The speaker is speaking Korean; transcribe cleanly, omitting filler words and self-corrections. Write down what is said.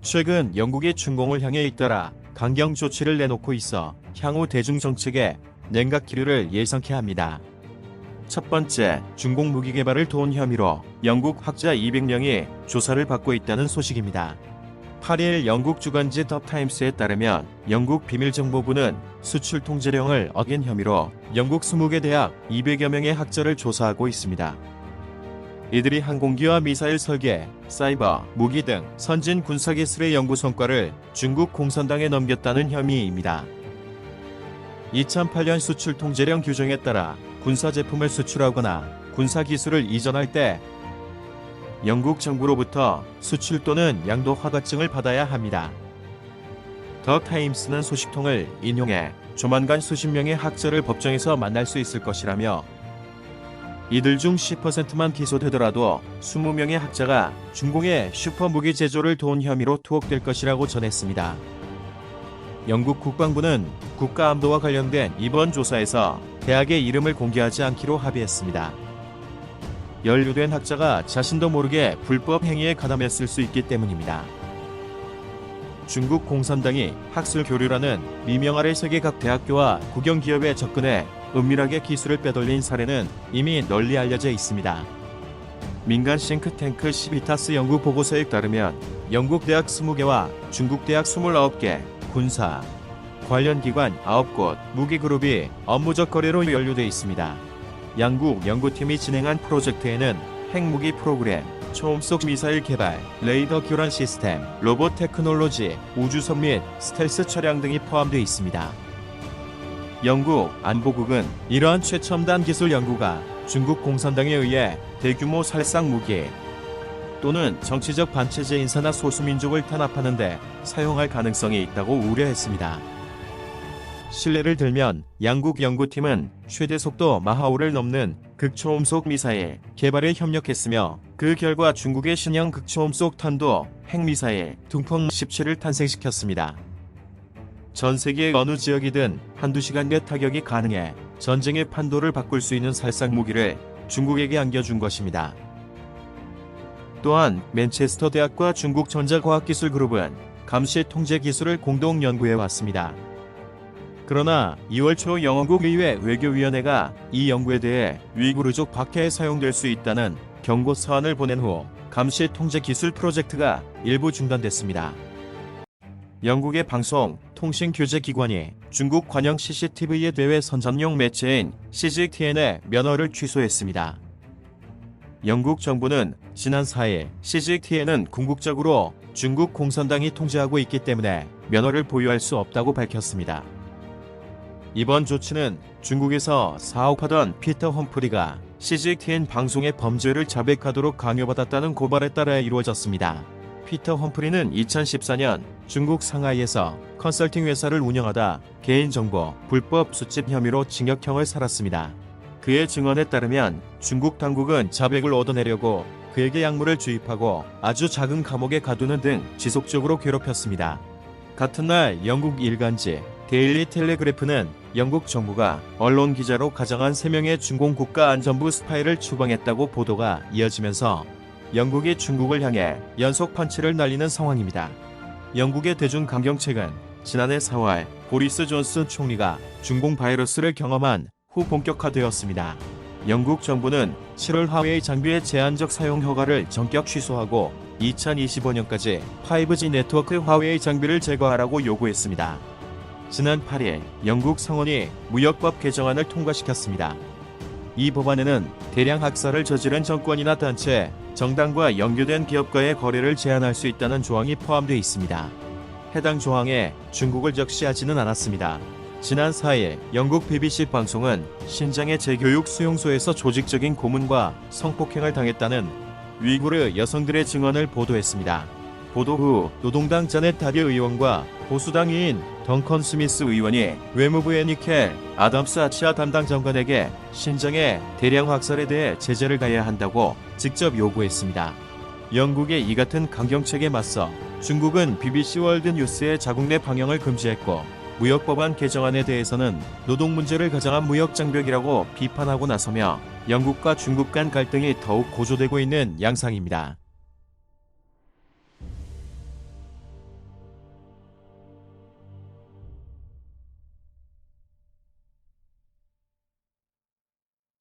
최근 영국이 중공을 향해 잇따라 강경 조치를 내놓고 있어 향후 대중정책에 냉각 기류를 예상케 합니다. 첫 번째, 중공 무기 개발을 도운 혐의로 영국 학자 200명이 조사를 받고 있다는 소식입니다. 8일 영국 주간지 더 타임스에 따르면 영국 비밀정보부는 수출 통제령을 어긴 혐의로 영국 20개 대학 200여 명의 학자를 조사하고 있습니다. 이들이 항공기와 미사일 설계, 사이버, 무기 등 선진 군사기술의 연구 성과를 중국 공산당에 넘겼다는 혐의입니다. 2008년 수출 통제령 규정에 따라 군사 제품을 수출하거나 군사 기술을 이전할 때 영국 정부로부터 수출 또는 양도 허가증을 받아야 합니다. 더 타임스는 소식통을 인용해 조만간 수십 명의 학자를 법정에서 만날 수 있을 것이라며 이들 중 10%만 기소되더라도 20명의 학자가 중공의 슈퍼무기 제조를 도운 혐의로 투옥될 것이라고 전했습니다. 영국 국방부는 국가안보와 관련된 이번 조사에서 대학의 이름을 공개하지 않기로 합의했습니다. 연루된 학자가 자신도 모르게 불법 행위에 가담했을 수 있기 때문입니다. 중국 공산당이 학술 교류라는 미명 아래 세계 각 대학교와 국영기업에 접근해 은밀하게 기술을 빼돌린 사례는 이미 널리 알려져 있습니다. 민간 싱크탱크 시비타스 연구 보고서에 따르면 영국 대학 20개와 중국 대학 29개, 군사, 관련 기관 9곳, 무기그룹이 업무적 거래로 연루돼 있습니다. 양국 연구팀이 진행한 프로젝트에는 핵무기 프로그램, 초음속 미사일 개발, 레이더 교란 시스템, 로봇 테크놀로지, 우주선 및 스텔스 차량 등이 포함되어 있습니다. 영국 안보국은 이러한 최첨단 기술 연구가 중국 공산당에 의해 대규모 살상 무기 또는 정치적 반체제 인사나 소수민족을 탄압하는 데 사용할 가능성이 있다고 우려했습니다. 신뢰를 들면 양국 연구팀은 최대 속도 마하 5를 넘는 극초음속 미사일 개발에 협력했으며 그 결과 중국의 신형 극초음속 탄도 핵미사일 둥펑 17을 탄생시켰습니다. 전 세계 어느 지역이든 한두 시간 내 타격이 가능해 전쟁의 판도를 바꿀 수 있는 살상 무기를 중국에게 안겨준 것입니다. 또한 맨체스터 대학과 중국 전자과학기술그룹은 감시 통제 기술을 공동 연구해 왔습니다. 그러나 2월 초 영국 의회 외교위원회가 이 연구에 대해 위구르족 박해에 사용될 수 있다는 경고 서한을 보낸 후 감시 통제 기술 프로젝트가 일부 중단됐습니다. 영국의 방송, 통신 규제 기관이 중국 관영 CCTV의 대외 선전용 매체인 CGTN의 면허를 취소했습니다. 영국 정부는 지난 4일 CGTN은 궁극적으로 중국 공산당이 통제하고 있기 때문에 면허를 보유할 수 없다고 밝혔습니다. 이번 조치는 중국에서 사업하던 피터 험프리가 CGTN 방송의 범죄를 자백하도록 강요받았다는 고발에 따라 이루어졌습니다. 피터 험프리는 2014년 중국 상하이에서 컨설팅 회사를 운영하다 개인정보 불법 수집 혐의로 징역형을 살았습니다. 그의 증언에 따르면 중국 당국은 자백을 얻어내려고 그에게 약물을 주입하고 아주 작은 감옥에 가두는 등 지속적으로 괴롭혔습니다. 같은 날 영국 일간지 데일리 텔레그래프는 영국 정부가 언론 기자로 가장한 3명의 중공 국가안전부 스파이를 추방했다고 보도가 이어지면서 영국이 중국을 향해 연속 펀치를 날리는 상황입니다. 영국의 대중강경책은 지난해 4월 보리스 존슨 총리가 중공 바이러스를 경험한 후 본격화되었습니다. 영국 정부는 7월 화웨이 장비의 제한적 사용 허가를 전격 취소하고 2025년까지 5G 네트워크 화웨이 장비를 제거하라고 요구했습니다. 지난 8일 영국 상원이 무역법 개정안을 통과시켰습니다. 이 법안에는 대량 학살을 저지른 정권이나 단체, 정당과 연계된 기업과의 거래를 제한할 수 있다는 조항이 포함되어 있습니다. 해당 조항에 중국을 적시하지는 않았습니다. 지난 4일 영국 BBC 방송은 신장의 재교육 수용소에서 조직적인 고문과 성폭행을 당했다는 위구르 여성들의 증언을 보도했습니다. 보도 후 노동당 자넷 다비 의원과 보수당인 덩컨 스미스 의원이 외무부의 니켈 아담스 아시아 담당 장관에게 신장의 대량 확산에 대해 제재를 가해야 한다고 직접 요구했습니다. 영국의 이 같은 강경책에 맞서 중국은 BBC 월드 뉴스의 자국 내 방영을 금지했고 무역법안 개정안에 대해서는 노동 문제를 가장한 무역 장벽이라고 비판하고 나서며 영국과 중국 간 갈등이 더욱 고조되고 있는 양상입니다.